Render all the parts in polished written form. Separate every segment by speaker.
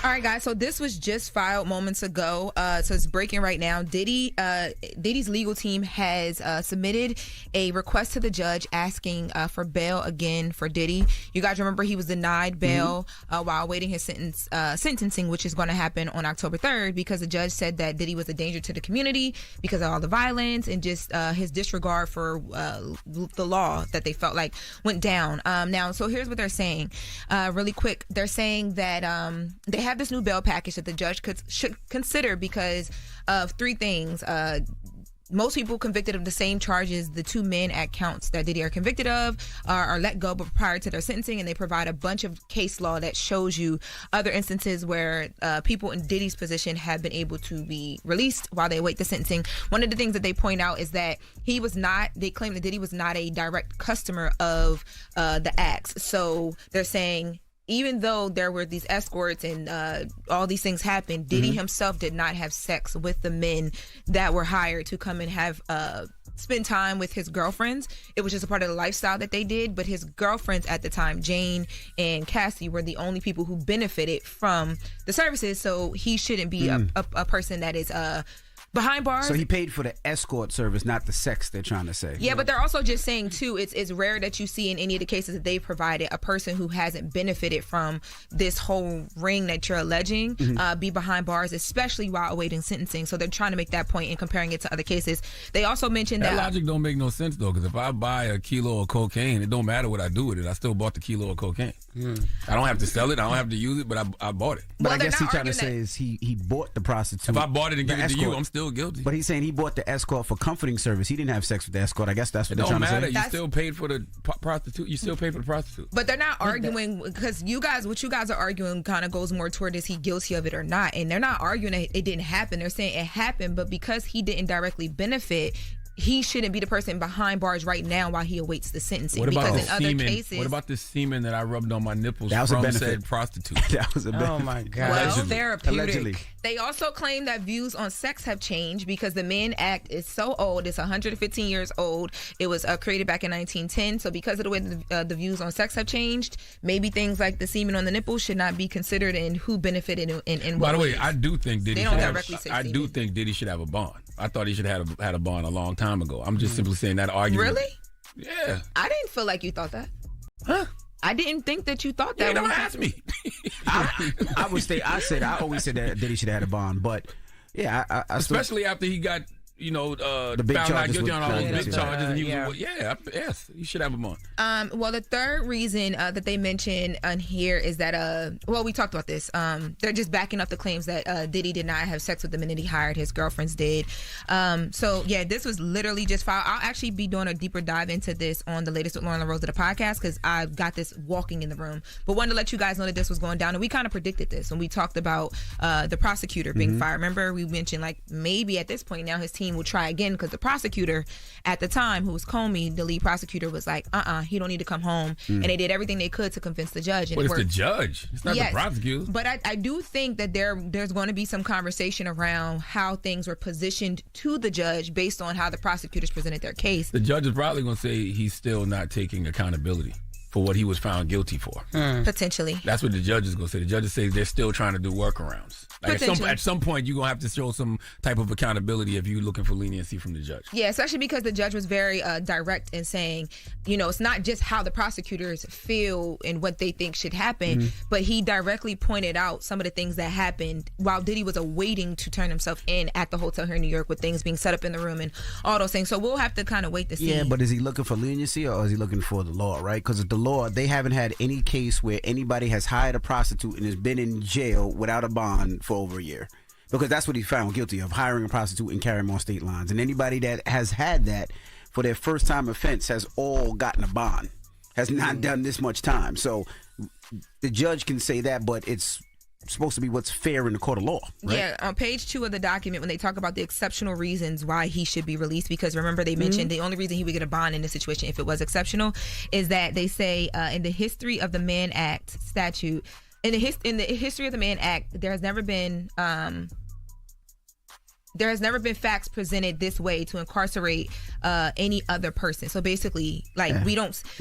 Speaker 1: All right, guys. So this was just filed moments ago. So it's breaking right now. Diddy's legal team has submitted a request to the judge asking for bail again for Diddy. You guys remember he was denied bail while awaiting his sentencing, which is going to happen on October 3rd, because the judge said that Diddy was a danger to the community because of all the violence and just his disregard for the law that they felt like went down. Now, so here's what they're saying. Really quick, they're saying that they have this new bail package that the judge should consider because of three things. Most people convicted of the same charges, the two Mann Act counts that Diddy are convicted of, are let go but prior to their sentencing, and they provide a bunch of case law that shows you other instances where people in Diddy's position have been able to be released while they await the sentencing. One of the things that they point out is that they claim that Diddy was not a direct customer of the acts. So they're saying, even though there were these escorts and all these things happened, Diddy himself did not have sex with the men that were hired to come and have spend time with his girlfriends. It was just a part of the lifestyle that they did. But his girlfriends at the time, Jane and Cassie, were the only people who benefited from the services. So he shouldn't be a person that is behind bars.
Speaker 2: So he paid for the escort service, not the sex, they're trying to say.
Speaker 1: Yeah, but they're also just saying, too, it's rare that you see in any of the cases that they've provided a person who hasn't benefited from this whole ring that you're alleging be behind bars, especially while awaiting sentencing. So they're trying to make that point and comparing it to other cases. They also mentioned that
Speaker 3: logic don't make no sense, though, because if I buy a kilo of cocaine, it don't matter what I do with it. I still bought the kilo of cocaine. I don't have to sell it. I don't have to use it, but I bought it.
Speaker 2: But I guess he's trying to say is he bought the prostitute.
Speaker 3: If I bought it and give it to you, I'm still guilty.
Speaker 2: But he's saying he bought the escort for comforting service. He didn't have sex with the escort. I guess that's what they're trying to say.
Speaker 3: You still paid for the prostitute. You still paid for the prostitute.
Speaker 1: But they're not arguing, because what you guys are arguing kind of goes more toward, is he guilty of it or not? And they're not arguing that it didn't happen. They're saying it happened, but because he didn't directly benefit, he shouldn't be the person behind bars right now while he awaits the sentencing.
Speaker 3: What about
Speaker 1: because in
Speaker 3: semen?
Speaker 1: Other cases,
Speaker 3: what about the semen that I rubbed on my nipples
Speaker 2: that was
Speaker 3: from
Speaker 2: a benefit.
Speaker 3: said prostitute?
Speaker 2: That was a benefit.
Speaker 4: Oh my God.
Speaker 1: well,
Speaker 3: Allegedly.
Speaker 1: therapeutic.
Speaker 2: Allegedly.
Speaker 1: They also claim that views on sex have changed because the Mann Act is so old. It's 115 years old. It was created back in 1910. So because of the way the views on sex have changed, maybe things like the semen on the nipples should not be considered in who benefited in what
Speaker 3: By the way,
Speaker 1: ways.
Speaker 3: I do think Diddy should have a bond. I thought he should have had a bond a long time ago. I'm just simply saying that argument.
Speaker 1: Really?
Speaker 3: Yeah.
Speaker 1: I didn't feel like you thought that.
Speaker 3: Huh?
Speaker 1: I didn't think that you thought that.
Speaker 3: You don't ask me.
Speaker 2: I always said that Diddy should have had a bond, but yeah, I
Speaker 3: especially after he got
Speaker 2: the big
Speaker 3: found not guilty on all those big
Speaker 2: charges.
Speaker 3: charges, and he was yes, you should have a bond.
Speaker 1: Well, the third reason that they mention on here is that we talked about this. They're just backing up the claims that Diddy did not have sex with the men that he hired. His girlfriends did. So yeah, this was literally just filed. I'll actually be doing a deeper dive into this on the latest with Lauren LaRose of the podcast, because I got this walking in the room. But wanted to let you guys know that this was going down, and we kind of predicted this when we talked about the prosecutor being fired. Remember, we mentioned like maybe at this point now his team will try again, because the prosecutor at the time, who was Comey, the lead prosecutor, was like, he don't need to come home. And they did everything they could to convince the judge. And
Speaker 3: But it's the judge. It's not the prosecutor.
Speaker 1: But I do think that there's going to be some conversation around how things were positioned to the judge based on how the prosecutors presented their case.
Speaker 3: The judge is probably going to say he's still not taking accountability for what he was found guilty for.
Speaker 1: Potentially.
Speaker 3: That's what the judge is going to say. The judge says they're still trying to do workarounds. Like at some point, you're going to have to show some type of accountability if you're looking for leniency from the judge.
Speaker 1: Yeah, especially because the judge was very direct in saying, it's not just how the prosecutors feel and what they think should happen, but he directly pointed out some of the things that happened while Diddy was awaiting to turn himself in at the hotel here in New York, with things being set up in the room and all those things. So we'll have to kind of wait to see.
Speaker 2: Yeah, but is he looking for leniency or is he looking for the law, right? Because the law, they haven't had any case where anybody has hired a prostitute and has been in jail without a bond for over a year. Because that's what he found guilty of, hiring a prostitute and carrying them on state lines. And anybody that has had that for their first time offense has all gotten a bond, has not done this much time. So the judge can say that, but it's supposed to be what's fair in the court of law, right?
Speaker 1: Yeah, on page 2 of the document, when they talk about the exceptional reasons why he should be released, because remember they mentioned the only reason he would get a bond in this situation if it was exceptional is that they say in the history of the Mann Act statute, in the history of the Mann Act, there has never been there has never been facts presented this way to incarcerate any other person. So basically, like we've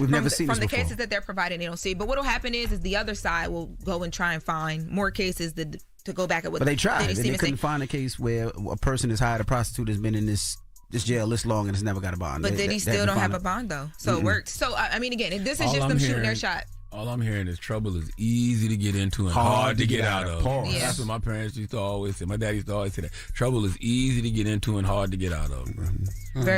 Speaker 2: never seen
Speaker 1: from
Speaker 2: this
Speaker 1: the
Speaker 2: before.
Speaker 1: cases that they're providing, they don't see. But what will happen is the other side will go and try and find more cases to go back at what.
Speaker 2: But they tried.
Speaker 1: Diddy
Speaker 2: They couldn't find a case where a person has hired a prostitute has been in this jail this long and has never got a bond.
Speaker 1: But Diddy still don't have a bond though, so it worked. So I mean, again, this is just them shooting their shot.
Speaker 3: All I'm hearing is trouble is easy to get into and hard to get out of.
Speaker 2: Yeah.
Speaker 3: That's what my parents used to always say. My dad used to always say that. Trouble is easy to get into and hard to get out of, bro.